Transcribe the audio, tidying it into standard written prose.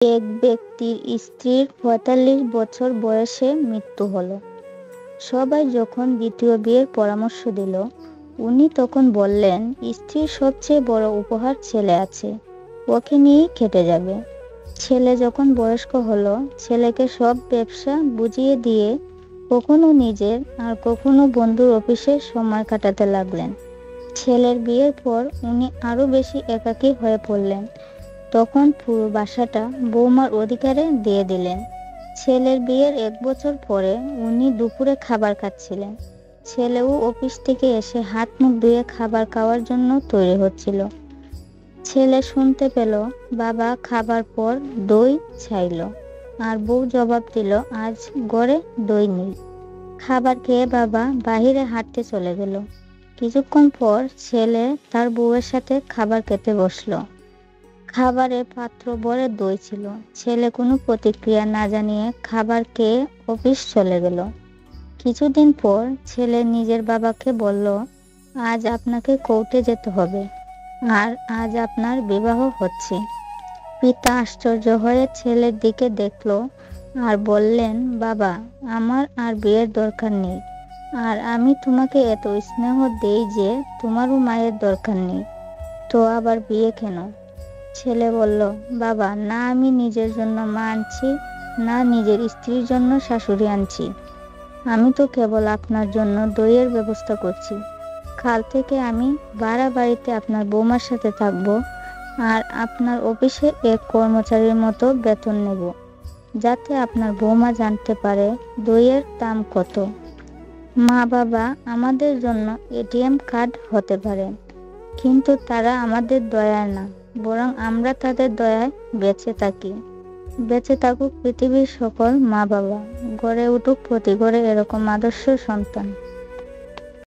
এক ব্যক্তির স্ত্রীর ৪৫ বছর বয়সে মৃত্যু হলো। সবাই যখন দ্বিতীয় বিয়ের পরামর্শ দিল, উনি তখন বললেন, স্ত্রীর সবচেয়ে বড় উপহার ছেলে আছে, ওকে নিয়েই খেটে যাবে। ছেলে যখন বয়স্ক হলো, ছেলেকে সব ব্যবসা বুঝিয়ে দিয়ে কখনো নিজের আর কখনো বন্ধুর অফিসে সময় কাটাতে লাগলেন। ছেলের বিয়ের পর উনি আরো বেশি একাকী হয়ে পড়লেন। তখন পুরো বাসাটা বৌমার অধিকারে দিয়ে দিলেন। ছেলের বিয়ের ১ বছর পরে উনি দুপুরে খাবার খাচ্ছিলেন। ছেলেও অফিস থেকে এসে হাত মুখ ধুয়ে খাবার খাওয়ার জন্য তৈরি হচ্ছিল। ছেলে শুনতে পেল বাবা খাবার পর দই চাইল, আর বউ জবাব দিল আজ ঘরে দই নেই। খাবার খেয়ে বাবা বাহিরে হাঁটতে চলে গেল। কিছুক্ষণ পর ছেলে তার বউয়ের সাথে খাবার খেতে বসলো। খাবারে পাত্র ভরে দই ছিল। ছেলে কোনো প্রতিক্রিয়া না জানিয়ে খাবার খেয়ে অফিস চলে গেল। কিছুদিন পর ছেলে নিজের বাবাকে বলল, আজ আপনাকে কোর্টে যেতে হবে, আর আজ আপনার বিবাহ হচ্ছে। পিতা আশ্চর্য হয়ে ছেলের দিকে দেখল আর বললেন, বাবা, আমার আর বিয়ের দরকার নেই, আর আমি তোমাকে এত স্নেহ দেই যে তোমারও মায়ের দরকার নেই, তো আবার বিয়ে কেন? ছেলে বলল, বাবা, না আমি নিজের জন্য মা আনছি, না নিজের স্ত্রীর জন্য শাশুড়ি আনছি। আমি তো কেবল আপনার জন্য দইয়ের ব্যবস্থা করছি। কাল থেকে আমি ভাড়া বাড়িতে আপনার বৌমার সাথে থাকবো, আর আপনার অফিসে এক কর্মচারীর মতো বেতন নেব, যাতে আপনার বৌমা জানতে পারে দইয়ের দাম কত। মা বাবা আমাদের জন্য এটিএম কার্ড হতে পারে, কিন্তু তারা আমাদের দয়ার না, বরং আমরা তাদের দয়ায় বেঁচে থাকি। বেঁচে থাকুক পৃথিবীর সকল মা বাবা, গড়ে উঠুক প্রতি ঘরে এরকম আদর্শ সন্তান।